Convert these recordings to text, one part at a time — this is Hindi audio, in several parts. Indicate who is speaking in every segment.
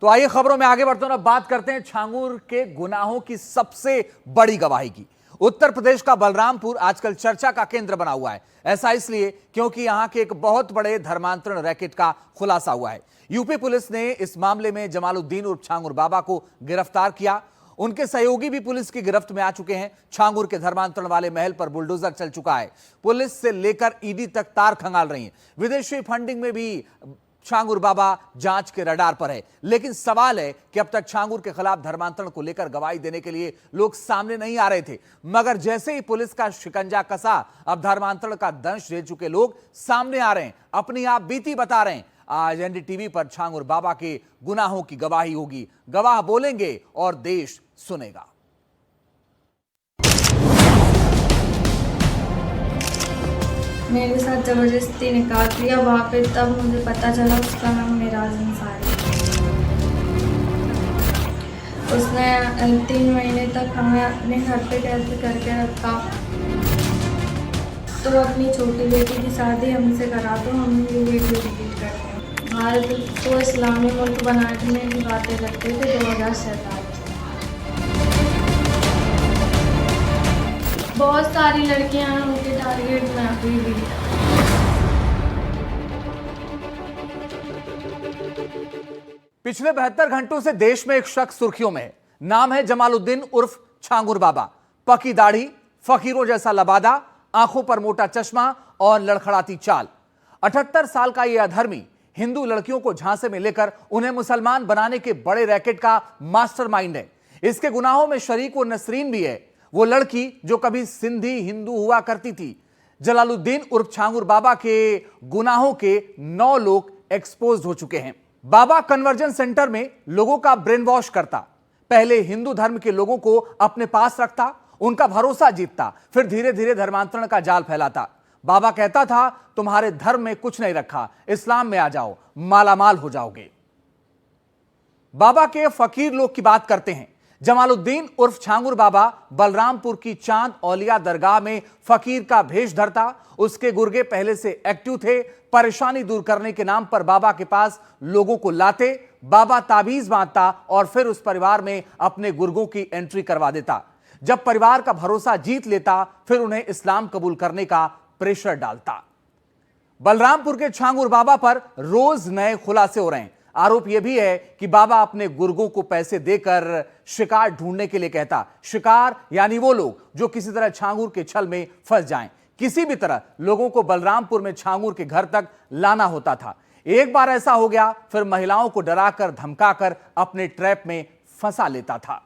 Speaker 1: तो आइए खबरों में आगे बढ़ते हैं और बात करते हैं छांगुर के गुनाहों की सबसे बड़ी गवाही की। उत्तर प्रदेश का बलरामपुर आजकल चर्चा का केंद्र बना हुआ है। ऐसा इसलिए क्योंकि यहां के एक बहुत बड़े धर्मांतरण रैकेट का खुलासा हुआ है। यूपी पुलिस ने इस मामले में जमालुद्दीन उर्फ छांगुर बाबा को गिरफ्तार किया। उनके सहयोगी भी पुलिस की गिरफ्त में आ चुके हैं। छांगुर के धर्मांतरण वाले महल पर बुलडोजर चल चुका है। पुलिस से लेकर ईडी तक तार खंगाल रही है। विदेशी फंडिंग में भी छांगुर बाबा जांच के रडार पर है। लेकिन सवाल है कि अब तक छांगुर के खिलाफ धर्मांतरण को लेकर गवाही देने के लिए लोग सामने नहीं आ रहे थे, मगर जैसे ही पुलिस का शिकंजा कसा, अब धर्मांतरण का दंश झेल चुके लोग सामने आ रहे हैं, अपनी आप बीती बता रहे हैं। आज एनडीटीवी पर छांगुर बाबा के गुनाहों की गवाही होगी। गवाह बोलेंगे और देश सुनेगा।
Speaker 2: मेरे साथ जबरदस्ती निकाह किया वहाँ पे, तब मुझे पता चला उसका नाम मिराज अंसारी। उसने 3 महीने तक हमें अपने घर पे कैद करके रखा। तो अपनी छोटी बेटी की शादी हमसे करा दो, हम ये वीडियो डिलीट करते हैं। भारत को इस्लामी मुल्क बनाने की बातें करते थे 2047। बहुत सारी लड़कियां उनके टारगेट में अभी भी।
Speaker 1: पिछले 72 घंटों से देश में एक शख्स सुर्खियों में है। नाम है जमालुद्दीन उर्फ छांगुर बाबा। पकी दाढ़ी, फकीरों जैसा लबादा, आंखों पर मोटा चश्मा और लड़खड़ाती चाल। 78 साल का यह अधर्मी हिंदू लड़कियों को झांसे में लेकर उन्हें मुसलमान बनाने के बड़े रैकेट का मास्टरमाइंड है। इसके गुनाहों में शरीक वो नसरीन भी है, वो लड़की जो कभी सिंधी हिंदू हुआ करती थी। जलालुद्दीन उर्फ छांगुर बाबा के गुनाहों के 9 लोग एक्सपोज हो चुके हैं। बाबा कन्वर्जन सेंटर में लोगों का ब्रेन वॉश करता। पहले हिंदू धर्म के लोगों को अपने पास रखता, उनका भरोसा जीतता, फिर धीरे धीरे धर्मांतरण का जाल फैलाता। बाबा कहता था, तुम्हारे धर्म में कुछ नहीं रखा, इस्लाम में आ जाओ, मालामाल हो जाओगे। बाबा के फकीर लोग की बात करते हैं। जमालुद्दीन उर्फ छांगुर बाबा बलरामपुर की चांद औलिया दरगाह में फकीर का भेष धरता। उसके गुर्गे पहले से एक्टिव थे। परेशानी दूर करने के नाम पर बाबा के पास लोगों को लाते। बाबा ताबीज बांधता और फिर उस परिवार में अपने गुर्गों की एंट्री करवा देता। जब परिवार का भरोसा जीत लेता, फिर उन्हें इस्लाम कबूल करने का प्रेशर डालता। बलरामपुर के छांगुर बाबा पर रोज नए खुलासे हो रहे हैं। आरोप यह भी है कि बाबा अपने गुर्गों को पैसे देकर शिकार ढूंढने के लिए कहता। शिकार यानी वो लोग जो किसी तरह छांगुर के छल में फंस जाएं। किसी भी तरह लोगों को बलरामपुर में छांगुर के घर तक लाना होता था। एक बार ऐसा हो गया, फिर महिलाओं को डराकर धमकाकर अपने ट्रैप में फंसा लेता था।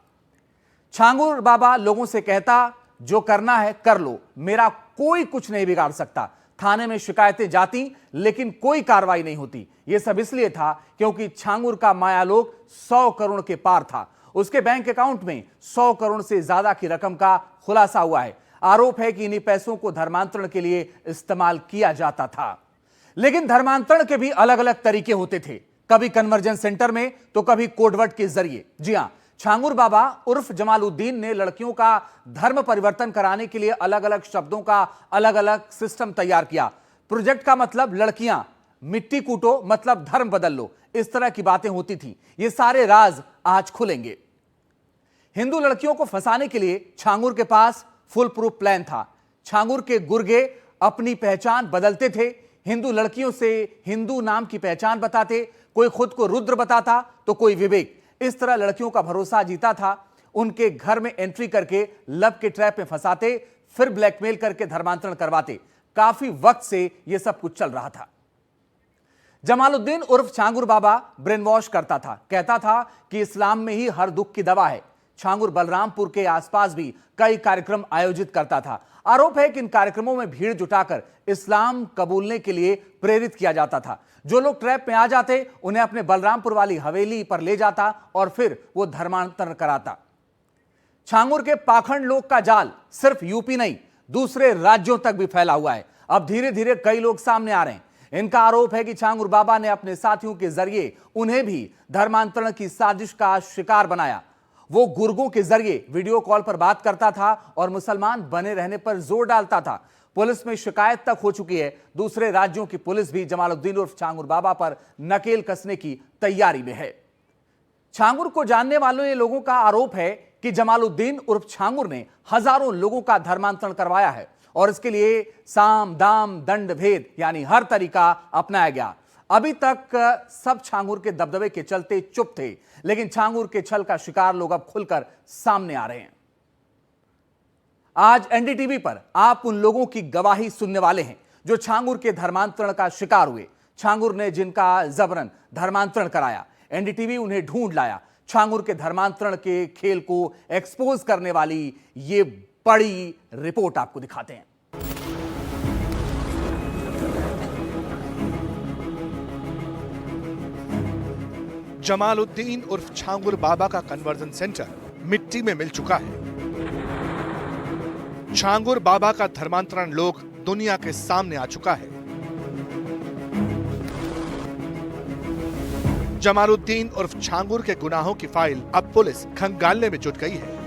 Speaker 1: छांगुर बाबा लोगों से कहता, जो करना है कर लो, मेरा कोई कुछ नहीं बिगाड़ सकता। थाने में शिकायतें जाती, लेकिन कोई कार्रवाई नहीं होती। यह सब इसलिए था क्योंकि छांगुर का मायालोक 100 करोड़ के पार था। उसके बैंक अकाउंट में 100 करोड़ से ज्यादा की रकम का खुलासा हुआ है। आरोप है कि इन्हीं पैसों को धर्मांतरण के लिए इस्तेमाल किया जाता था। लेकिन धर्मांतरण के भी अलग अलग तरीके होते थे, कभी कन्वर्जन सेंटर में तो कभी कोडवर्ड के जरिए। जी हां, छांगुर बाबा उर्फ जमालुद्दीन ने लड़कियों का धर्म परिवर्तन कराने के लिए अलग अलग शब्दों का अलग अलग सिस्टम तैयार किया। प्रोजेक्ट का मतलब लड़कियां, मिट्टी कूटो मतलब धर्म बदल लो, इस तरह की बातें होती थी। ये सारे राज आज खुलेंगे। हिंदू लड़कियों को फंसाने के लिए छांगुर के पास फुल प्रूफ प्लान था। छांगुर के गुर्गे अपनी पहचान बदलते थे। हिंदू लड़कियों से हिंदू नाम की पहचान बताते। कोई खुद को रुद्र बताता तो कोई विवेक। इस तरह लड़कियों का भरोसा जीता था। उनके घर में एंट्री करके लब के ट्रैप में फंसाते, फिर ब्लैकमेल करके धर्मांतरण करवाते। काफी वक्त से यह सब कुछ चल रहा था। जमालुद्दीन उर्फ छांगुर बाबा ब्रेन वॉश करता था। कहता था कि इस्लाम में ही हर दुख की दवा है। छांगुर बलरामपुर के आसपास भी कई कार्यक्रम आयोजित करता था। आरोप है कि इन कार्यक्रमों में भीड़ जुटाकर इस्लाम कबूलने के लिए प्रेरित किया जाता था। जो लोग ट्रैप में आ जाते, उन्हें अपने बलरामपुर वाली हवेली पर ले जाता और फिर वो धर्मांतरण कराता। छांगुर के पाखंड लोग का जाल सिर्फ यूपी नहीं, दूसरे राज्यों तक भी फैला हुआ है। अब धीरे धीरे कई लोग सामने आ रहे हैं। इनका आरोप है कि छांगुर बाबा ने अपने साथियों के जरिए उन्हें भी धर्मांतरण की साजिश का शिकार बनाया। वो गुर्गों के जरिए वीडियो कॉल पर बात करता था और मुसलमान बने रहने पर जोर डालता था। पुलिस में शिकायत तक हो चुकी है। दूसरे राज्यों की पुलिस भी जमालुद्दीन उर्फ छांगुर बाबा पर नकेल कसने की तैयारी में है। छांगुर को जानने वाले लोगों का आरोप है कि जमालुद्दीन उर्फ छांगुर ने हजारों लोगों का धर्मांतरण करवाया है और इसके लिए साम दाम दंड भेद यानी हर तरीका अपनाया गया। अभी तक सब छांगुर के दबदबे के चलते चुप थे, लेकिन छांगुर के छल का शिकार लोग अब खुलकर सामने आ रहे हैं। आज एनडीटीवी पर आप उन लोगों की गवाही सुनने वाले हैं जो छांगुर के धर्मांतरण का शिकार हुए। छांगुर ने जिनका जबरन धर्मांतरण कराया, एनडीटीवी उन्हें ढूंढ लाया। छांगुर के धर्मांतरण के खेल को एक्सपोज करने वाली ये बड़ी रिपोर्ट आपको दिखाते हैं।
Speaker 3: जमालुद्दीन उर्फ छांगुर बाबा का कन्वर्जन सेंटर मिट्टी में मिल चुका है। छांगुर बाबा का धर्मांतरण लोग दुनिया के सामने आ चुका है। जमालुद्दीन उर्फ छांगुर के गुनाहों की फाइल अब पुलिस खंगालने में जुट गई है।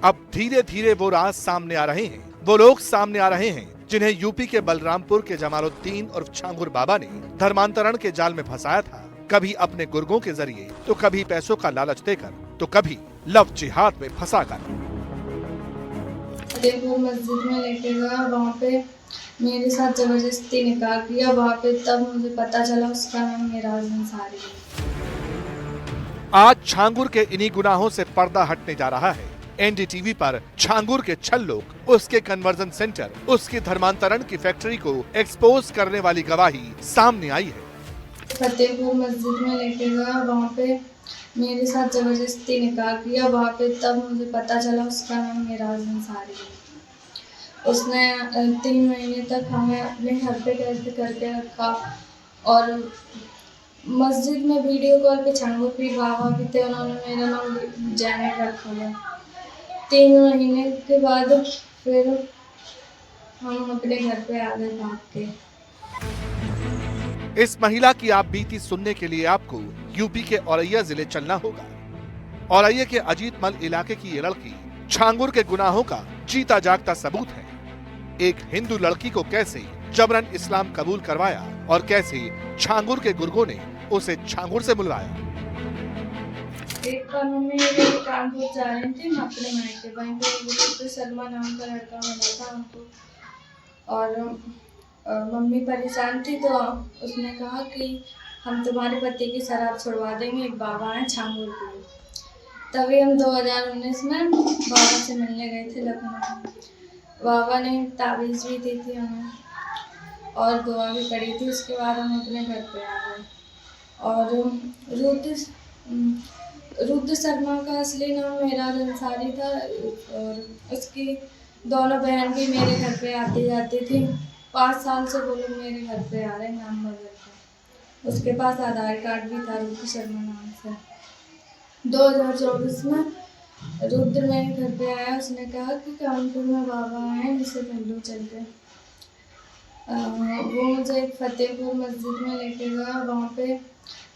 Speaker 3: अब धीरे धीरे वो राज सामने आ रहे हैं, वो लोग सामने आ रहे हैं जिन्हें यूपी के बलरामपुर के जमालुद्दीन उर्फ छांगुर बाबा ने धर्मांतरण के जाल में फंसाया था। कभी अपने गुर्गों के जरिए, तो कभी पैसों का लालच देकर, तो कभी लव जिहाद में फंसाकर।
Speaker 2: देखो मस्जिद में लेके गया, वहाँ पे मेरे साथ जबरदस्ती निकाह किया। वहाँ पे तब मुझे पता चला उसका नाम मेराज अंसारी है।
Speaker 3: आज छांगुर के इन्हीं गुनाहों से पर्दा हटने जा रहा है। एनडीटीवी पर छांगुर के छल लोग, उसके कन्वर्जन सेंटर, उसकी धर्मांतरण की फैक्ट्री को एक्सपोज करने वाली गवाही सामने आई है।
Speaker 2: फतेहपुर मस्जिद में लेके गया, वहाँ पे मेरे साथ जबरदस्ती निकाह किया। वहाँ पे तब मुझे पता चला उसका नाम मेराज अंसारी है। उसने 3 महीने तक हमें अपने घर पे कैद करके रखा और मस्जिद में वीडियो कॉल पे छांगुर पीर बाबा भी थे, उन्होंने मेरा नाम जैनब रखा है। 3 महीने के बाद फिर हम अपने घर पे आ गए भाग के।
Speaker 3: इस महिला की आप बीती सुनने के लिए आपको यूपी के औरैया जिले चलना होगा। औरैया के अजीतमल इलाके की ये लड़की छांगुर के गुनाहों का जीता जागता सबूत है। एक हिंदू लड़की को कैसे जबरन इस्लाम कबूल करवाया और कैसे छांगुर के गुर्गों ने उसे छांगुर से बुलवाया।
Speaker 2: एक बार मम्मी मेरे कानपुर जा रही थी, मैं अपने मायके वहीं पे सलमा नाम का लड़का मिला था हमको और मम्मी परेशान थी तो उसने कहा कि हम तुम्हारे पति की शराब छुड़वा देंगे, एक बाबा हैं छांगुर के। तभी हम 2019 में बाबा से मिलने गए थे लखनऊ। बाबा ने ताबीज़ भी दी थी हमें और दुआ भी पड़ी थी। उसके बाद हम अपने घर पे आ गए और रुद्र शर्मा का असली नाम मेराज अंसारी था और उसकी दोनों बहन भी मेरे घर पे आती जाती थी। 5 साल से वो लोग मेरे घर पे आ रहे हैं नाम बदल के। उसके पास आधार कार्ड भी था रुद्र शर्मा नाम से। 2024 में रुद्र मेरे घर पे आया, उसने कहा कि कानपुर में बाबा आए हैं, जिसे मिल लो चल के। वो मुझे एक फतेहपुर मस्जिद में लेके गया, वहाँ पे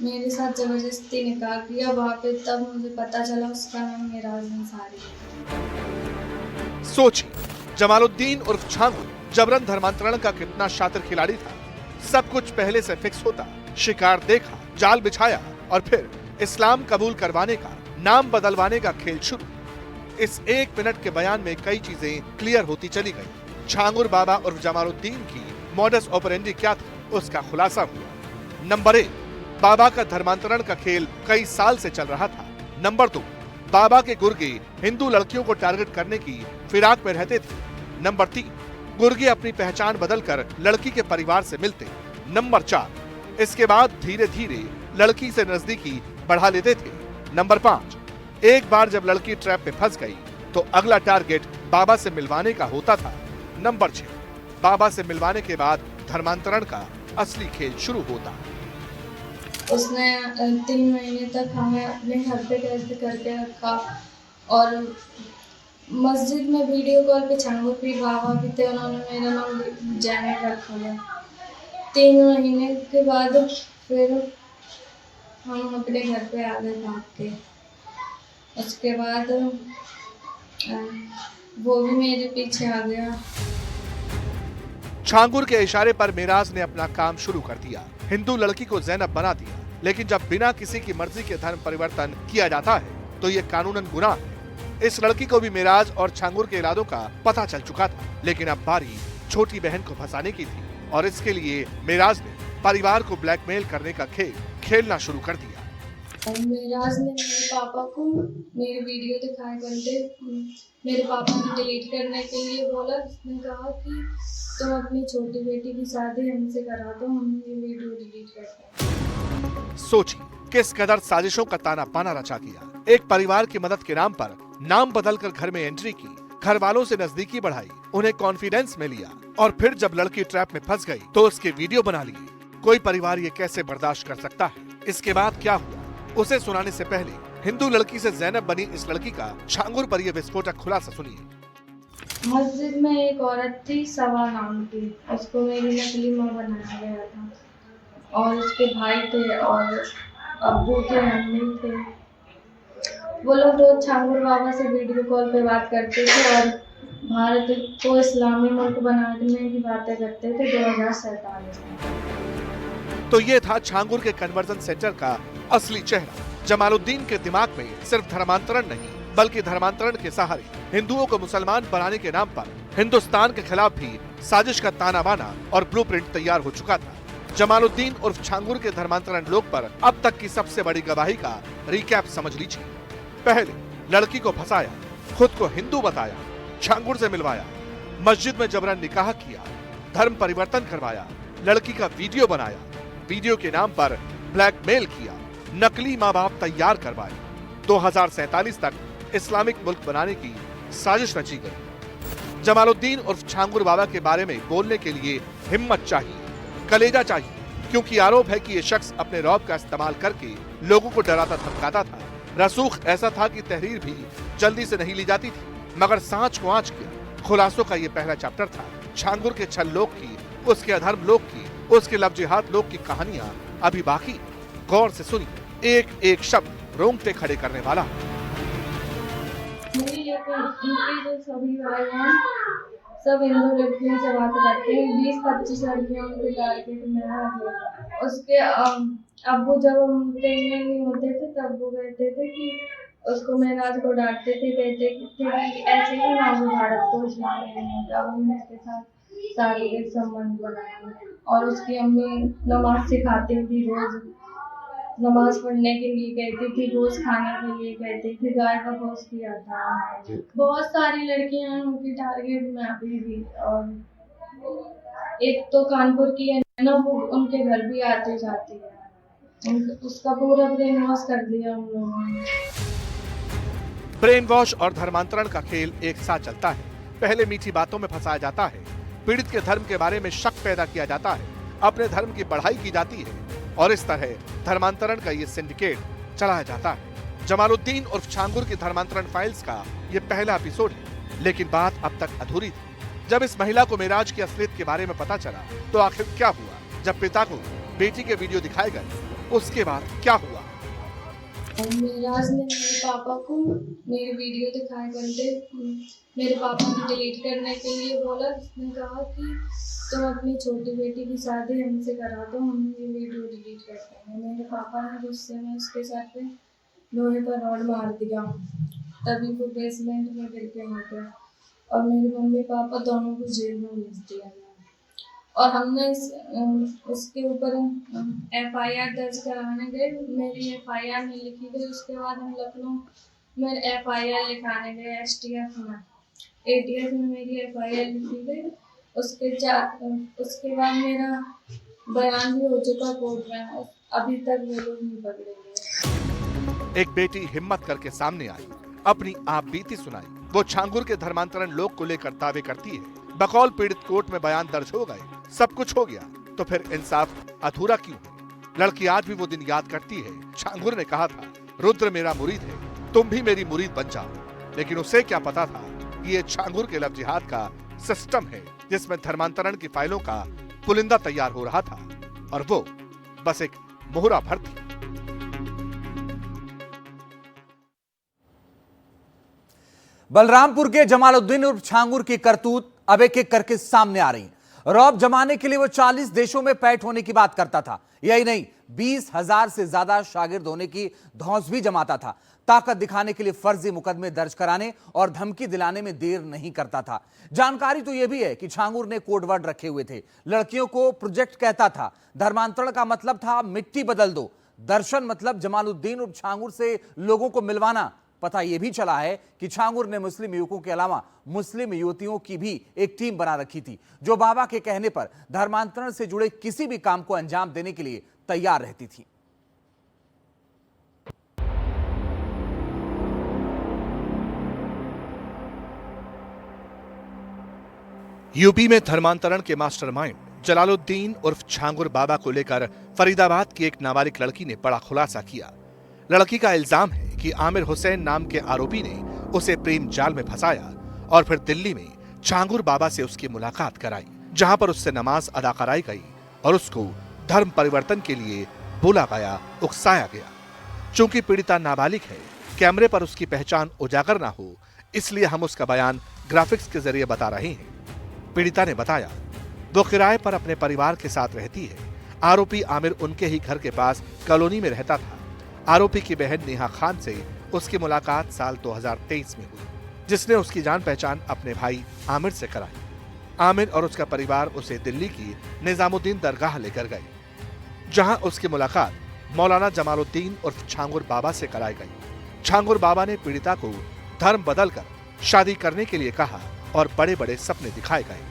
Speaker 2: मेरे साथ जबरदस्ती निकाह किया। वहाँ पे तब मुझे पता चला उसका नाम मेराज अंसारी है।
Speaker 3: सोचिए, जमालुद्दीन उर्फ छांगुर जबरन धर्मांतरण का कितना शातिर खिलाड़ी था। सब कुछ पहले से फिक्स होता, शिकार देखा, जाल बिछाया और फिर इस्लाम कबूल करवाने का, नाम बदलवाने का खेल शुरू। इस 1 मिनट के बयान में कई चीजें क्लियर होती चली गई। छांगुर बाबा और जमालुद्दीन की मॉडस ऑपरेंडी क्या था, उसका खुलासा हुआ। नंबर 1, बाबा का धर्मांतरण का खेल कई साल से चल रहा था। नंबर 2, बाबा के गुर्गे हिंदू लड़कियों को टारगेट करने की फिराक में रहते थे। नंबर 3, गुर्गे अपनी पहचान बदलकर लड़की के परिवार से मिलते। नंबर 4, इसके बाद धीरे धीरे लड़की से नजदीकी बढ़ा लेते थे। नंबर 5, एक बार जब लड़की ट्रैप में फंस गई तो अगला टारगेट बाबा से मिलवाने का होता था। नंबर 6, बाबा से मिलवाने के बाद धर्मांतरण का असली खेल शुरू होता।
Speaker 2: उसने 3 महीने तक हमें अपने घर पे कैद करके रखा और मस्जिद में वीडियो कॉल पे छांगुर पीर बाबा भी थे, उन्होंने मेरा नाम जैनब रखा है। 3 महीने के बाद फिर हम अपने घर पे आ गए भाग के। उसके बाद वो भी मेरे पीछे आ गया।
Speaker 3: छांगुर के इशारे पर मेराज ने अपना काम शुरू कर दिया। हिंदू लड़की को जैनब बना दिया, लेकिन जब बिना किसी की मर्जी के धर्म परिवर्तन किया जाता है तो ये कानूनन गुनाह है। इस लड़की को भी मेराज और छांगुर के इरादों का पता चल चुका था, लेकिन अब बारी छोटी बहन को फंसाने की थी और इसके लिए मेराज ने परिवार को ब्लैकमेल करने का खेल खेलना शुरू कर दिया।
Speaker 2: मेराज ने मेरे पापा को मेरी वीडियो दिखाए करते मेरे पापा ने डिलीट करने के लिए बोला। उसने कहा कि तुम अपनी छोटी बेटी की शादी हमसे करा दो, हम ये वीडियो डिलीट करते हैं।
Speaker 3: सोचिए किस कदर साजिशों का ताना बाना रचा किया। एक परिवार की मदद के नाम पर नाम बदलकर घर में एंट्री की, घर वालों से नजदीकी बढ़ाई, उन्हें कॉन्फिडेंस में लिया और फिर जब लड़की ट्रैप में फंस गई तो उसके वीडियो बना लिए। कोई परिवार ये कैसे बर्दाश्त कर सकता है? इसके बाद क्या हुआ उसे सुनाने से पहले हिंदू लड़की से जैनब बनी इस लड़की का छांगुर पर यह विस्फोटक खुलासा सुनिए।
Speaker 2: मस्जिद में एक औरत थी सवा नाम की, उसको मेरी नकली माँ बनाया गया था और उसके भाई थे और अब्बू थे, अम्मी थे। वो लोग रोज छांगुर बाबा से वीडियो कॉल पे बात करते थे और भारत को इस्लामी मुल्क बनाने की बातें करते थे 2047 में।
Speaker 3: तो ये था छांगुर के कन्वर्जन सेंटर का असली चेहरा। जमालुद्दीन के दिमाग में सिर्फ धर्मांतरण नहीं बल्कि धर्मांतरण के सहारे हिंदुओं को मुसलमान बनाने के नाम पर हिंदुस्तान के खिलाफ भी साजिश का ताना बाना और ब्लूप्रिंट तैयार हो चुका था। जमालुद्दीन उर्फ छांगुर के धर्मांतरण लोक पर अब तक की सबसे बड़ी गवाही का रिकैप समझ लीजिए। पहले लड़की को फंसाया, खुद को हिंदू बताया, छांगुर से मिलवाया, मस्जिद में जबरन निकाह किया, धर्म परिवर्तन करवाया, लड़की का वीडियो बनाया, वीडियो के नाम पर ब्लैकमेल किया, नकली माँ बाप तैयार करवाए, 2047 तक इस्लामिक मुल्क बनाने की साजिश रची गई। जमालुद्दीन उर्फ छांगुर बाबा के बारे में बोलने के लिए हिम्मत चाहिए, कलेजा चाहिए, क्योंकि आरोप है कि ये शख्स अपने रौब का इस्तेमाल करके लोगों को डराता धमकाता था। रसूख ऐसा था कि तहरीर भी जल्दी से नहीं ली जाती थी, मगर सांच को आंच किया। खुलासों का ये पहला चैप्टर था। छांगुर के छल लोक की, उसके अधर्म लोक की, उसके लब जिहाद लोक की कहानियां अभी बाकी। गौर से सुनिए, एक एक शब्द रोंगटे खड़े करने वाला।
Speaker 2: सभी भाई हैं, सब हिंदू लड़कियों से बात करते हैं। 20-25 लड़कियों के टारगेट में है। उसके अब्बू जब हम ट्रेनिंग नहीं होते थे तब वो कहते थे कि उसको मेराज को डांटते थे, कहते थे कि ऐसे ही ना हो भारत को इस्लाम नहीं होता। हमने उसके साथ शारीरिक संबंध बनाया और उसकी अम्मी नमाज सिखाती थी, रोज नमाज पढ़ने के लिए कहती थी, रोज खाने के लिए कहती थी, गाय का गोश्त किया था। बहुत सारी लड़कियां हैं उनकी टारगेट में अभी भी। और एक तो कानपुर की है ना, वो उनके घर भी आती जाती है। उसका पूरा ब्रेन वॉश कर दिया उन लोगों ने।
Speaker 3: ब्रेन वॉश और धर्मांतरण का खेल एक साथ चलता है। पहले मीठी बातों में फंसाया जाता है, पीड़ित के धर्म के बारे में शक पैदा किया जाता है, अपने धर्म की बढ़ाई की जाती है और इस तरह धर्मांतरण का ये सिंडिकेट चलाया जाता है। जमालुद्दीन उर्फ छांगुर की धर्मांतरण फाइल्स का ये पहला एपिसोड है, लेकिन बात अब तक अधूरी थी। जब इस महिला को मेराज की असलियत के बारे में पता चला तो आखिर क्या हुआ? जब पिता को बेटी के वीडियो दिखाए गए उसके बाद क्या हुआ?
Speaker 2: मेराज ने मेरे पापा को मेरी वीडियो दिखाए करते मेरे पापा ने डिलीट करने के लिए बोला। उसने कहा कि तुम अपनी छोटी बेटी की शादी हमसे करा दो, हम ये वीडियो डिलीट करते हैं। मेरे पापा ने गुस्से में उसके सर पे लोहे का रॉड मार दिया, तभी वो बेसमेंट में गिर के मर गया और मेरे मम्मी पापा दोनों को जेल में भेज दिया। और हमने उसके ऊपर FIR दर्ज कराने गए, मेरी FIR नहीं लिखी गई। उसके बाद हम लखनऊ में FIR लिखाने गए STF में, ATF में मेरी FIR लिखी गई। उसके बाद मेरा बयान भी हो चुका कोर्ट में, अभी तक वो लोग नहीं पकड़े गए।
Speaker 3: एक बेटी हिम्मत करके सामने आई, अपनी आप बीती सुनाई। वो छांगुर के धर्मांतरण लोक को लेकर दावे करती है। बकौल पीड़ित कोर्ट में बयान दर्ज हो गए, सब कुछ हो गया, तो फिर इंसाफ अधूरा क्यों है? लड़की आज भी वो दिन याद करती है। छांगुर ने कहा था, रुद्र मेरा मुरीद है, तुम भी मेरी मुरीद बन जाओ। लेकिन उसे क्या पता था कि ये छांगुर के लब जिहाद का सिस्टम है जिसमें धर्मांतरण की फाइलों का पुलिंदा तैयार हो रहा था और वो बस एक मोहरा भर थी।
Speaker 1: बलरामपुर के जमालुद्दीन उर्फ छांगुर की करतूत अब एक एक करके सामने आ रही। रौब जमाने के लिए वो 40 देशों में पैठ होने की बात करता था। यही नहीं, 20,000 से ज्यादा शागिर्द होने की धौंस भी जमाता था। ताकत दिखाने के लिए फर्जी मुकदमे दर्ज कराने और धमकी दिलाने में देर नहीं करता था। जानकारी तो यह भी है कि छांगुर ने कोडवर्ड रखे हुए थे। लड़कियों को प्रोजेक्ट कहता था। धर्मांतरण का मतलब था मिट्टी बदल दो। दर्शन मतलब जमालुद्दीन उर्फ छांगुर से लोगों को मिलवाना। पता यह भी चला है कि छांगुर ने मुस्लिम युवकों के अलावा मुस्लिम युवतियों की भी एक टीम बना रखी थी, जो बाबा के कहने पर धर्मांतरण से जुड़े किसी भी काम को अंजाम देने के लिए तैयार रहती थी।
Speaker 3: यूपी में धर्मांतरण के मास्टरमाइंड जलालुद्दीन उर्फ छांगुर बाबा को लेकर फरीदाबाद की एक नाबालिग लड़की ने बड़ा खुलासा किया। लड़की का इल्जाम है कि आमिर हुसैन नाम के आरोपी ने उसे प्रेम जाल में फंसाया और फिर दिल्ली में छांगुर बाबा से उसकी मुलाकात कराई, जहां पर उससे नमाज अदा कराई गई और उसको धर्म परिवर्तन के लिए बोला गया, उकसाया गया। चूंकि पीड़िता नाबालिग है, कैमरे पर उसकी पहचान उजागर ना हो, इसलिए हम उसका बयान ग्राफिक्स के जरिए बता रहे हैं। पीड़िता ने बताया, वो किराए पर अपने परिवार के साथ रहती है। आरोपी आमिर उनके ही घर के पास कॉलोनी में रहता था। आरोपी की बहन नेहा खान से उसकी मुलाकात साल 2023 में हुई, जिसने उसकी जान पहचान अपने भाई आमिर से कराई। आमिर और उसका परिवार उसे दिल्ली की निजामुद्दीन दरगाह लेकर गए, जहां उसकी मुलाकात मौलाना जमालुद्दीन उर्फ छांगुर बाबा से कराई गई। छांगुर बाबा ने पीड़िता को धर्म बदलकर शादी करने के लिए कहा और बड़े बड़े सपने दिखाए गए।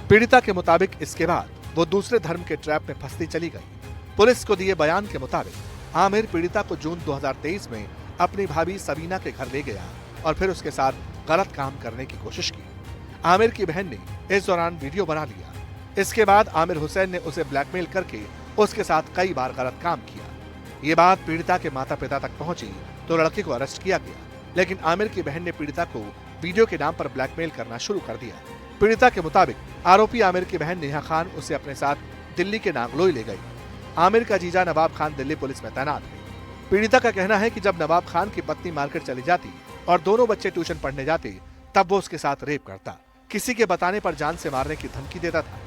Speaker 3: पीड़िता के मुताबिक इसके बाद वो दूसरे धर्म के ट्रैप में फंसती चली गई। पुलिस को दिए बयान के मुताबिक आमिर पीड़िता को जून 2023 में अपनी भाभी सबीना के घर ले गया और फिर उसके साथ गलत काम करने की कोशिश की। आमिर की बहन ने इस दौरान वीडियो बना लिया। इसके बाद आमिर हुसैन ने उसे ब्लैकमेल करके उसके साथ कई बार गलत काम किया। ये बात पीड़िता के माता पिता तक पहुंची तो लड़के को अरेस्ट किया गया, लेकिन आमिर की बहन ने पीड़िता को वीडियो के नाम पर ब्लैकमेल करना शुरू कर दिया। पीड़िता के मुताबिक आरोपी आमिर की बहन नेहा खान उसे अपने साथ दिल्ली के नांगलोई ले गई। आमिर का जीजा नवाब खान दिल्ली पुलिस में तैनात है। पीड़िता का कहना है कि जब नवाब खान की पत्नी मार्केट चली जाती और दोनों बच्चे ट्यूशन पढ़ने जाते, तब वो उसके साथ रेप करता, किसी के बताने पर जान से मारने की धमकी देता था।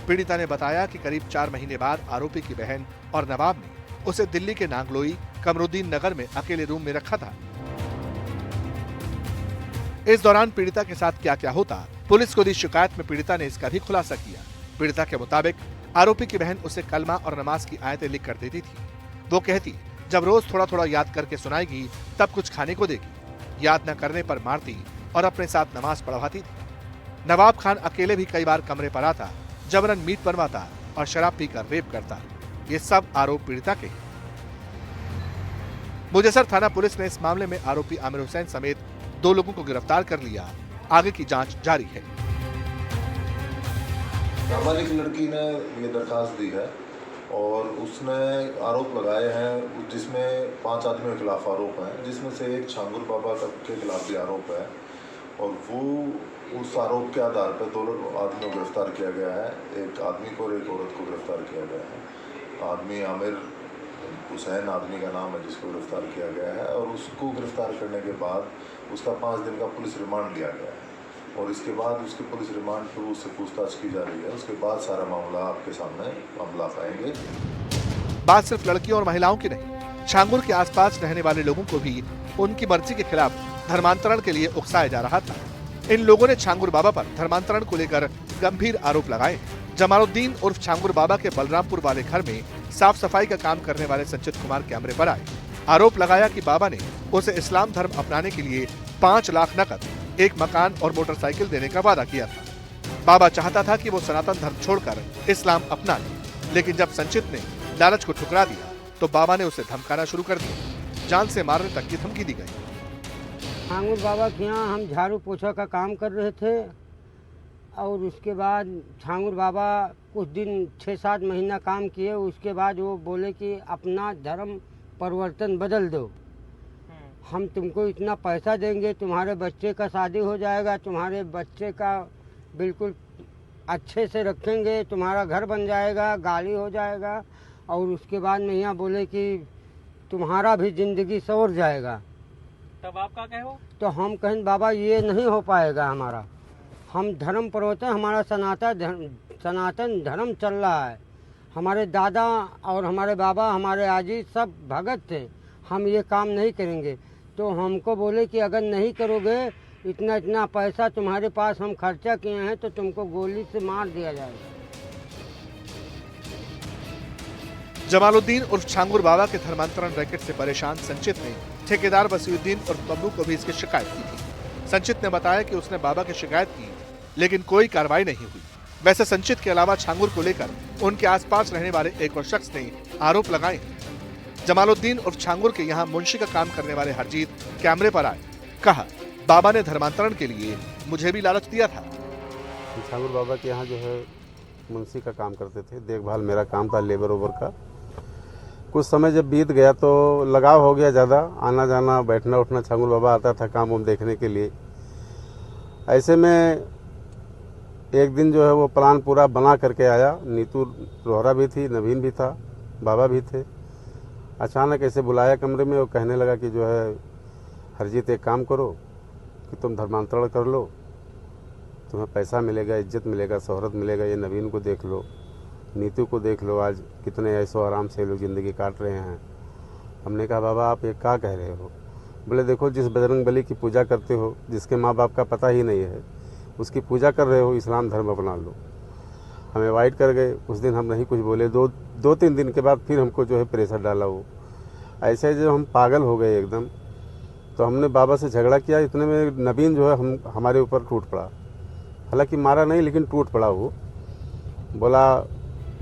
Speaker 3: पीड़िता ने बताया कि करीब 4 महीने बाद आरोपी की बहन और नवाब ने उसे दिल्ली के नांगलोई कमरुद्दीन नगर में अकेले रूम में रखा था। इस दौरान पीड़िता के साथ क्या क्या होता, पुलिस को दी शिकायत में पीड़िता ने इसका भी खुलासा किया। पीड़िता के मुताबिक आरोपी की बहन उसे कलमा और नमाज की आयतें लिख कर देती थी। वो कहती, जब रोज थोड़ा थोड़ा याद करके सुनाएगी तब कुछ खाने को देगी। याद न करने पर मारती और अपने साथ नमाज पढ़वाती थी। नवाब खान अकेले भी कई बार कमरे पर आता, जबरन मीट बनवाता और शराब पीकर रेप करता। ये सब आरोप पीड़िता के। मुजस्सर थाना पुलिस ने इस मामले में आरोपी आमिर हुसैन समेत 2 लोगों को गिरफ्तार कर लिया। आगे की जांच जारी है।
Speaker 4: हमारी एक लड़की ने ये दरखास्त दी है और उसने आरोप लगाए हैं, जिसमें 5 आदमियों के खिलाफ आरोप हैं, जिसमें से एक छांगुर बाबा के खिलाफ भी आरोप है और वो उस आरोप के आधार पर 2 आदमियों को गिरफ्तार किया गया है। एक आदमी को और एक औरत को गिरफ्तार किया गया है। आदमी आमिर हुसैन आदमी का नाम है जिसको गिरफ्तार किया गया है और उसको गिरफ्तार करने के बाद उसका 5 दिन का पुलिस रिमांड लिया गया है और इसके बाद उसके पुलिस रिमांड पर उससे पूछताछ की जा रही है। उसके बाद सारा मामला आपके सामने हम ला पाएंगे।
Speaker 3: बात सिर्फ लड़कियों और महिलाओं की नहीं, छांगुर के आसपास रहने वाले लोगों को भी उनकी मर्जी के खिलाफ धर्मांतरण के लिए उकसाया जा रहा था। इन लोगों ने छांगुर बाबा पर धर्मांतरण को लेकर गंभीर आरोप लगाए। जमालुद्दीन उर्फ छांगुर बाबा के बलरामपुर वाले घर में साफ सफाई का काम करने वाले संचित कुमार कैमरे पर आए। आरोप लगाया कि बाबा ने उसे इस्लाम धर्म अपनाने के लिए 5 लाख नकद, 1 मकान और मोटरसाइकिल देने का वादा किया था। बाबा चाहता था कि वो सनातन धर्म छोड़कर इस्लाम अपना ले, लेकिन जब संचित ने लालच को ठुकरा दिया तो बाबा ने उसे धमकाना शुरू कर दिया। जान से मारने तक की धमकी दी गई।
Speaker 5: छांगुर बाबा के यहाँ हम झाड़ू पोछा का काम कर रहे थे और उसके बाद छांगुर बाबा कुछ दिन 6-7 महीना काम किए। उसके बाद वो बोले कि अपना धर्म परिवर्तन बदल दो, हम तुमको इतना पैसा देंगे, तुम्हारे बच्चे का शादी हो जाएगा, तुम्हारे बच्चे का बिल्कुल अच्छे से रखेंगे, तुम्हारा घर बन जाएगा, गाड़ी हो जाएगा और उसके बाद में यहाँ बोले कि तुम्हारा भी जिंदगी संवर जाएगा।
Speaker 6: तब आप क्या कहो?
Speaker 5: तो हम कहें बाबा ये नहीं हो पाएगा हमारा, हम धर्म प्रवर्तन, हमारा सनातन धर्म चल रहा है। हमारे दादा और हमारे बाबा, हमारे आजी सब भगत थे। हम ये काम नहीं करेंगे। तो हमको बोले कि अगर नहीं करोगे, इतना इतना पैसा तुम्हारे पास हम खर्चा किए हैं, तो तुमको गोली से मार दिया जाएगा।
Speaker 3: जमालुद्दीन उर्फ छांगुर बाबा के धर्मांतरण रैकेट से परेशान संचित ने ठेकेदार वसीउद्दीन उर्फ बब्बू को भी इसकी शिकायत की थी। संचित ने बताया कि उसने बाबा की शिकायत की, लेकिन कोई कार्रवाई नहीं हुई। वैसे संचित के अलावा छांगुर को लेकर उनके आसपास रहने वाले एक और शख्स ने आरोप लगाए। जमालुद्दीन उर्फ छांगुर के यहाँ मुंशी का काम करने वाले हरजीत कैमरे पर आए। कहा, बाबा ने धर्मांतरण के लिए मुझे भी लालच दिया था।
Speaker 6: छांगुर बाबा के यहाँ जो है मुंशी का काम करते थे, देखभाल मेरा काम था लेबर ओवर का। कुछ समय जब बीत गया तो लगाव हो गया ज़्यादा, आना जाना बैठना उठना, छांगुर बाबा आता था काम वाम देखने के लिए। ऐसे में एक दिन जो है वो प्लान पूरा बना करके आया। नीतू रोहरा भी थी, नवीन भी था, बाबा भी थे। अचानक ऐसे बुलाया कमरे में, वो कहने लगा कि जो है हरजीत एक काम करो कि तुम धर्मांतरण कर लो, तुम्हें पैसा मिलेगा, इज्जत मिलेगा, शोहरत मिलेगा। ये नवीन को देख लो, नीतू को देख लो, आज कितने ऐसो आराम से लोग ज़िंदगी काट रहे हैं। हमने कहा, बाबा आप ये क्या कह रहे हो? बोले, देखो जिस बजरंग बली की पूजा करते हो, जिसके माँ बाप का पता ही नहीं है, उसकी पूजा कर रहे हो, इस्लाम धर्म अपना लो। हमें अवॉइड कर गए। उस दिन हम नहीं कुछ बोले। दो तीन दिन के बाद फिर हमको जो है प्रेशर डाला। वो ऐसे जब हम पागल हो गए एकदम, तो हमने बाबा से झगड़ा किया। इतने में नवीन जो है हमारे ऊपर टूट पड़ा। हालांकि मारा नहीं, लेकिन टूट पड़ा। वो बोला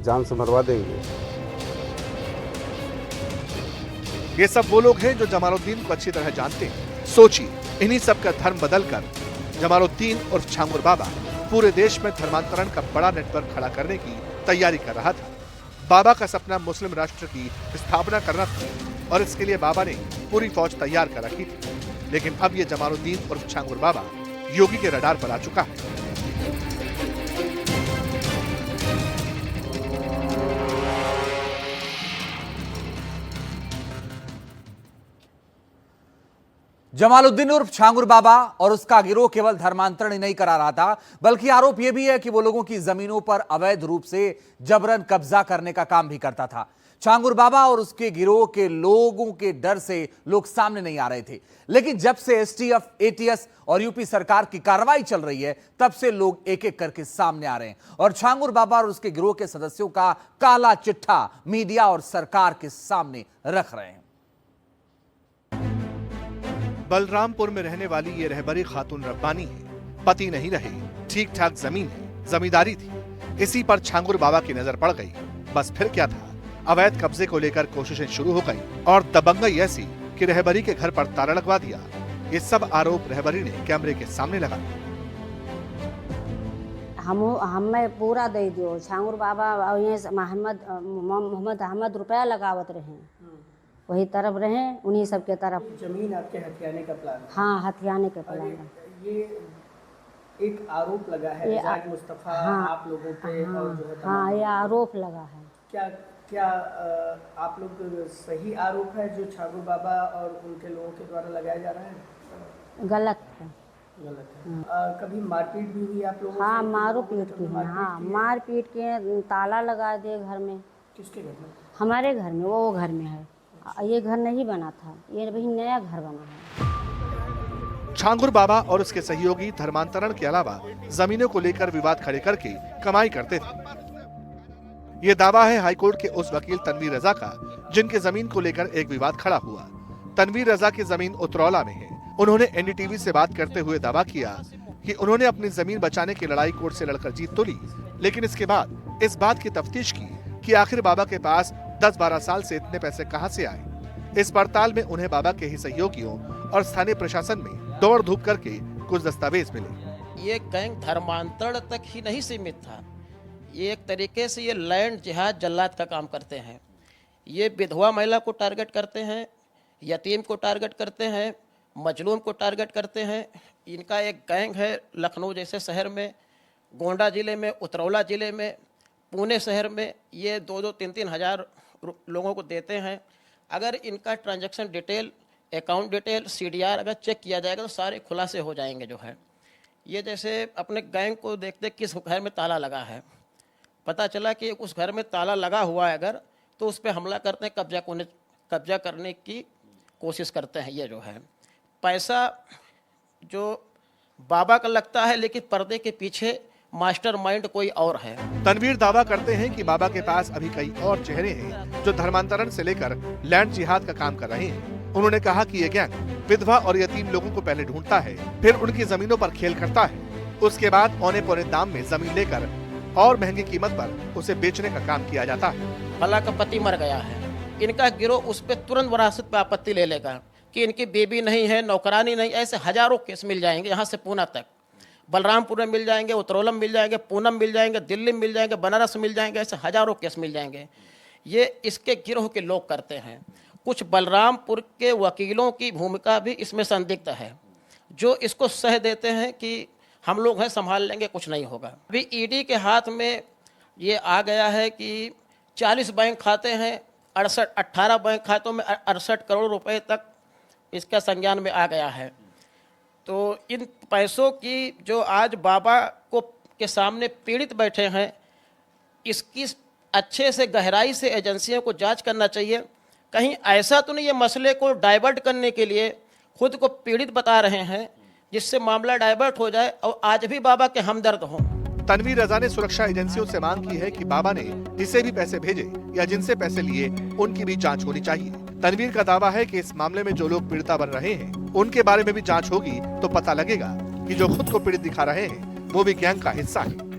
Speaker 6: जान से मरवा देंगे।
Speaker 3: ये सब वो लोग हैं जो जमालुद्दीन को अच्छी तरह जानते हैं। सोचिए, इन्हीं सब का धर्म बदलकर जमालुद्दीन उर्फ छांगुर बाबा पूरे देश में धर्मांतरण का बड़ा नेटवर्क खड़ा करने की तैयारी कर रहा था। बाबा का सपना मुस्लिम राष्ट्र की स्थापना करना था और इसके लिए बाबा ने पूरी फौज तैयार कर रखी थी। लेकिन अब ये जमालुद्दीन उर्फ छांगुर बाबा योगी के रडार पर आ चुका है।
Speaker 1: जमालुद्दीन उर्फ छांगुर बाबा और उसका गिरोह केवल धर्मांतरण ही नहीं करा रहा था, बल्कि आरोप यह भी है कि वो लोगों की जमीनों पर अवैध रूप से जबरन कब्जा करने का काम भी करता था। छांगुर बाबा और उसके गिरोह के लोगों के डर से लोग सामने नहीं आ रहे थे, लेकिन जब से एसटीएफ, एटीएस और यूपी सरकार की कार्रवाई चल रही है, तब से लोग एक एक करके सामने आ रहे हैं और छांगुर बाबा और उसके गिरोह के सदस्यों का काला चिट्ठा मीडिया और सरकार के सामने रख रहे हैं।
Speaker 3: बलरामपुर में रहने वाली ये रहबरी खातून रब्बानी है। पति नहीं रहे, ठीक ठाक जमीन है, जमींदारी थी। इसी पर छांगुर बाबा की नजर पड़ गई। बस फिर क्या था, अवैध कब्जे को लेकर कोशिशें शुरू हो गई और दबंगई ऐसी कि रहबरी के घर पर ताला लगवा दिया। ये सब आरोप रहबरी ने कैमरे के सामने लगाए।
Speaker 7: हमें पूरा दे दियो। छांगुर बाबा मोहम्मद अहमद रुपया लगावत रहे, वही तरफ रहे, उन्हीं सब के तरफ
Speaker 8: जमीन आपके हथियाने का प्लान।
Speaker 7: हाँ, हथियाने के प्लान।
Speaker 8: ये एक आरोप लगा है रज़ाक मुस्तफा आप लोगों पे।
Speaker 7: हाँ,
Speaker 8: और जो है
Speaker 7: हाँ, ये आरोप लगा है।
Speaker 8: क्या आप लोग सही आरोप है जो छांगुर बाबा और उनके लोगों के द्वारा लगाया जा रहा है?
Speaker 7: गलत है।
Speaker 8: गलत है। कभी मारपीट भी हुई आप लोगों से?
Speaker 7: हाँ, मारो पीट की है। हाँ, मार पीट के ताला लगा दिए घर में।
Speaker 8: किसके घर में?
Speaker 7: हमारे घर में। वो घर में है, ये घर नहीं बना था, ये अभी नया घर बना है।
Speaker 3: छांगुर बाबा और उसके सहयोगी धर्मांतरण के अलावा जमीनों को लेकर विवाद खड़े करके कमाई करते थे। ये दावा है हाईकोर्ट के उस वकील तनवीर रजा का, जिनके जमीन को लेकर एक विवाद खड़ा हुआ। तनवीर रजा की जमीन उतरौला में है। उन्होंने एनडीटीवी से बात करते हुए दावा किया कि उन्होंने अपनी जमीन बचाने की लड़ाई कोर्ट से लड़कर जीत तो ली, लेकिन इसके बाद इस बात की तफ्तीश की कि आखिर बाबा के पास 10-12 साल से इतने पैसे कहां से आए। इस पड़ताल में उन्हें बाबा के ही सहयोगियों और स्थानीय प्रशासन में दौड़ धूप करके कुछ दस्तावेज मिले।
Speaker 9: ये गैंग धर्मांतरण तक ही नहीं सीमित था। ये एक तरीके से ये लैंड जिहाद जल्लाद का काम करते हैं। ये विधवा महिला को टारगेट करते हैं, यतीम को टारगेट करते हैं, मजलूम को टारगेट करते हैं। इनका एक गैंग है लखनऊ जैसे शहर में, गोंडा जिले में, उतरौला जिले में, पुणे शहर में। ये 2-2, 3-3 हज़ार लोगों को देते हैं। अगर इनका transaction detail, account detail, CDR अगर चेक किया जाएगा तो सारे खुलासे हो जाएंगे। जो है ये जैसे अपने गैंग को देखते किस घर में ताला लगा है, पता चला कि उस घर में ताला लगा हुआ है अगर, तो उस पर हमला करते हैं, कब्जा करने की कोशिश करते हैं। ये जो है पैसा जो बाबा का लगता है, लेकिन पर्दे के पीछे मास्टरमाइंड कोई और है।
Speaker 3: तनवीर दावा करते हैं कि बाबा के पास अभी कई और चेहरे हैं जो धर्मांतरण से लेकर लैंड जिहाद का काम कर रहे हैं। उन्होंने कहा कि ये गैंग विधवा और यतीम लोगों को पहले ढूंढता है, फिर उनकी जमीनों पर खेल करता है, उसके बाद औने पौने दाम में जमीन लेकर और महंगी कीमत पर उसे बेचने का काम किया जाता है।
Speaker 9: फला का पति मर गया है, इनका गिरोह उस पर तुरंत विरासत पे आपत्ति ले लेगा कि इनकी बेबी नहीं है, नौकरानी नहीं। ऐसे हजारों केस मिल जाएंगे, यहाँ से पूना तक। बलरामपुर में मिल जाएंगे, उत्तरोलम मिल जाएंगे, पूनम मिल जाएंगे, दिल्ली में मिल जाएंगे, बनारस में मिल जाएंगे, ऐसे हजारों केस मिल जाएंगे। ये इसके गिरोह के लोग करते हैं। कुछ बलरामपुर के वकीलों की भूमिका भी इसमें संदिग्ध है, जो इसको सह देते हैं कि हम लोग हैं, संभाल लेंगे, कुछ नहीं होगा। अभी ईडी के हाथ में ये आ गया है कि 40 बैंक खाते हैं, 18 बैंक खातों में 68 करोड़ रुपए तक इसका संज्ञान में आ गया है। तो इन पैसों की जो आज बाबा को के सामने पीड़ित बैठे हैं, इसकी अच्छे से गहराई से एजेंसियों को जांच करना चाहिए। कहीं ऐसा तो नहीं ये मसले को डाइवर्ट करने के लिए खुद को पीड़ित बता रहे हैं, जिससे मामला डाइवर्ट हो जाए और आज भी बाबा के हमदर्द हों।
Speaker 3: तनवीर रजा ने सुरक्षा एजेंसियों से मांग की है कि बाबा ने जिसे भी पैसे भेजे या जिनसे पैसे लिए उनकी भी जांच होनी चाहिए। तनवीर का दावा है कि इस मामले में जो लोग पीड़िता बन रहे हैं उनके बारे में भी जांच होगी तो पता लगेगा कि जो खुद को पीड़ित दिखा रहे हैं वो भी गैंग का हिस्सा है।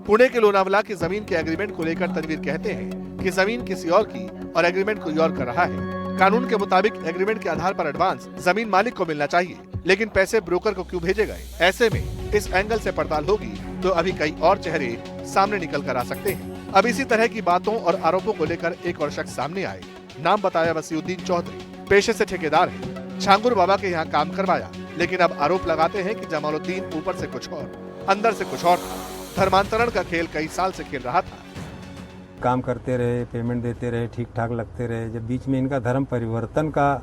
Speaker 3: पुणे के लोनावला की जमीन के एग्रीमेंट को लेकर तनवीर कहते हैं कि जमीन किसी और की और एग्रीमेंट कोई और कर रहा है। कानून के मुताबिक एग्रीमेंट के आधार पर एडवांस जमीन मालिक को मिलना चाहिए, लेकिन पैसे ब्रोकर को क्यों भेजे गए? ऐसे में इस एंगल से पड़ताल होगी तो अभी कई और चेहरे सामने निकल कर आ सकते हैं। अब इसी तरह की बातों और आरोपों को लेकर एक और शख्स सामने आए। नाम बताया वसीउद्दीन चौधरी, पेशे से ठेकेदार है, छांगुर बाबा के यहाँ काम करवाया, लेकिन अब आरोप लगाते हैं कि जमालुद्दीन ऊपर से कुछ और अंदर से कुछ और था। धर्मांतरण का खेल कई साल से खेल रहा था।
Speaker 10: काम करते रहे, पेमेंट देते रहे, ठीक ठाक लगते रहे। जब बीच में इनका धर्म परिवर्तन का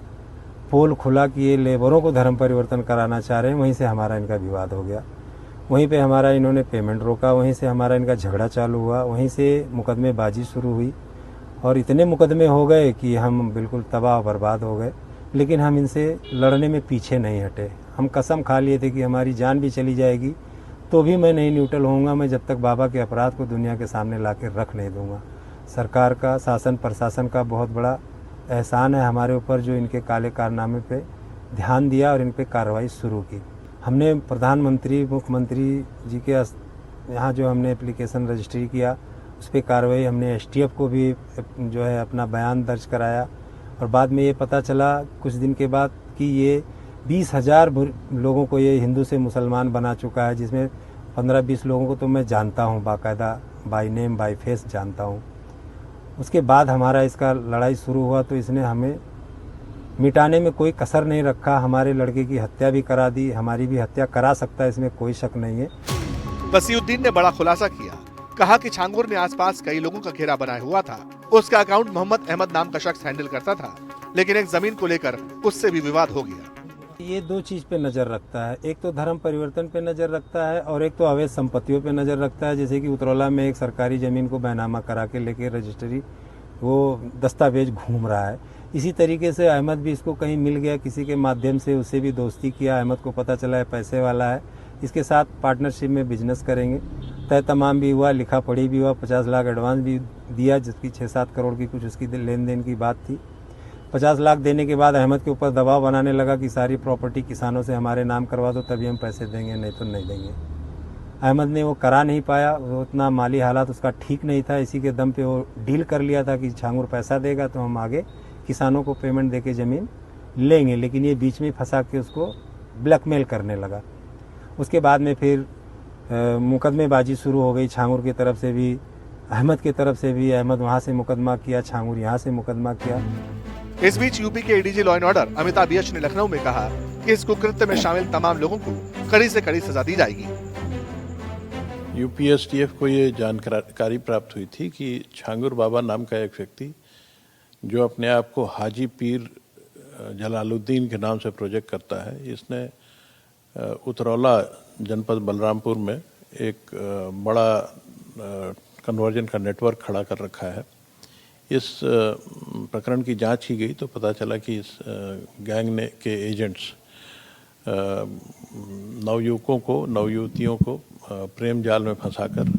Speaker 10: पोल खुला कि ये लेबरों को धर्म परिवर्तन कराना चाह रहे हैं, वहीं से हमारा इनका विवाद हो गया। वहीं पे हमारा इन्होंने पेमेंट रोका, वहीं से हमारा इनका झगड़ा चालू हुआ, वहीं से मुकदमेबाजी शुरू हुई और इतने मुकदमे हो गए कि हम बिल्कुल तबाह बर्बाद हो गए। लेकिन हम इनसे लड़ने में पीछे नहीं हटे। हम कसम खा लिए थे कि हमारी जान भी चली जाएगी तो भी मैं नहीं न्यूट्रल होऊंगा, मैं जब तक बाबा के अपराध को दुनिया के सामने ला के रख नहीं दूंगा। सरकार का, शासन प्रशासन का बहुत बड़ा एहसान है हमारे ऊपर, जो इनके काले कारनामे पे ध्यान दिया और इन पे कार्रवाई शुरू की। हमने प्रधानमंत्री, मुख्यमंत्री जी के यहाँ जो हमने एप्लीकेशन रजिस्ट्री किया, उस पर कार्रवाई हमने एसटीएफ को भी जो है अपना बयान दर्ज कराया। और बाद में ये पता चला कुछ दिन के बाद कि ये 20,000 लोगों को ये हिंदू से मुसलमान बना चुका है, जिसमें 15-20 लोगों को तो मैं जानता हूँ, बाकायदा बाय नेम बाय फेस जानता हूँ। उसके बाद हमारा इसका लड़ाई शुरू हुआ तो इसने हमें मिटाने में कोई कसर नहीं रखा। हमारे लड़के की हत्या भी करा दी, हमारी भी हत्या करा सकता है, इसमें कोई शक नहीं है।
Speaker 3: वसीउद्दीन ने बड़ा खुलासा किया, कहा कि छांगुर ने आसपास कई लोगों का घेरा बनाया हुआ था। उसका अकाउंट मोहम्मद अहमद नाम का शख्स हैंडल करता था, लेकिन एक जमीन को लेकर उससे भी विवाद हो गया।
Speaker 10: ये दो चीज पे नजर रखता है, एक तो धर्म परिवर्तन पे नजर रखता है और एक तो अवैध संपत्तियों पे नजर रखता है। जैसे कि उतरौला में एक सरकारी जमीन को बैनामा करा के लेके रजिस्ट्री वो दस्तावेज घूम रहा है। इसी तरीके से अहमद भी इसको कहीं मिल गया किसी के माध्यम से, उससे भी दोस्ती किया। अहमद को पता चला है पैसे वाला है, इसके साथ पार्टनरशिप में बिजनेस करेंगे। तय तमाम भी हुआ, लिखा पढ़ी भी हुआ, 50 लाख एडवांस भी दिया, जिसकी 6-7 करोड़ की कुछ उसकी लेन देन की बात थी। 50 लाख देने के बाद अहमद के ऊपर दबाव बनाने लगा कि सारी प्रॉपर्टी किसानों से हमारे नाम करवा दो, तभी हम पैसे देंगे, नहीं तो नहीं देंगे। अहमद ने वो करा नहीं पाया, वो उतना माली हालात उसका ठीक नहीं था। इसी के दम पे वो डील कर लिया था कि छांगुर पैसा देगा तो हम आगे किसानों को पेमेंट देके ज़मीन लेंगे, लेकिन ये बीच में फंसा के उसको ब्लैकमेल करने लगा। उसके बाद में फिर मुकदमेबाजी शुरू हो गई, छांगुर की तरफ से भी, अहमद की तरफ से भी। अहमद वहाँ से मुकदमा किया, छांगुर यहाँ से मुकदमा किया।
Speaker 3: इस बीच यूपी के ADG law and order Amitabh Yash ने लखनऊ में कहा कि इस कुकृत्य में शामिल तमाम लोगों को कड़ी से कड़ी सजा दी जाएगी।
Speaker 11: यूपीएसटीएफ को ये जानकारी प्राप्त हुई थी कि छांगुर बाबा नाम का एक व्यक्ति, जो अपने आप को हाजी पीर जलालुद्दीन के नाम से प्रोजेक्ट करता है, इसने उतरौला जनपद बलरामपुर में एक बड़ा कन्वर्जन का नेटवर्क खड़ा कर रखा है। इस प्रकरण की जांच की गई तो पता चला कि इस गैंग के एजेंट्स नवयुवकों को, नवयुवतियों को प्रेम जाल में फंसाकर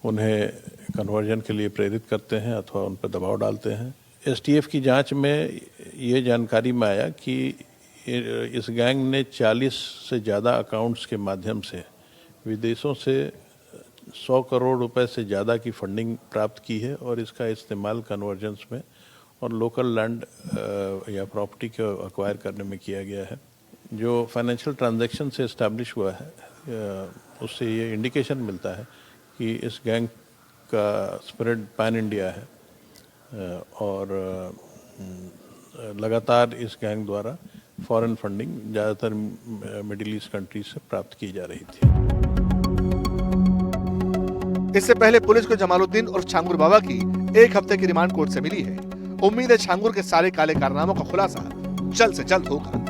Speaker 11: उन्हें कन्वर्जन के लिए प्रेरित करते हैं अथवा उन पर दबाव डालते हैं। एसटीएफ की जांच में ये जानकारी में आया कि इस गैंग ने 40 से ज़्यादा अकाउंट्स के माध्यम से विदेशों से 100 करोड़ रुपए से ज़्यादा की फंडिंग प्राप्त की है और इसका इस्तेमाल कन्वर्जेंस में और लोकल लैंड या प्रॉपर्टी को एक्वायर करने में किया गया है। जो फाइनेंशियल ट्रांजैक्शन से इस्टेब्लिश हुआ है उससे ये इंडिकेशन मिलता है कि इस गैंग का स्प्रेड पैन इंडिया है और लगातार इस गैंग द्वारा फॉरेन फंडिंग ज़्यादातर मिडिल ईस्ट कंट्रीज से प्राप्त की जा रही थी।
Speaker 3: इससे पहले पुलिस को जमालुद्दीन उर्फ छांगुर बाबा की 1 हफ्ते की रिमांड कोर्ट से मिली है। उम्मीद है छांगुर के सारे काले कारनामों का खुलासा जल्द से जल्द होगा।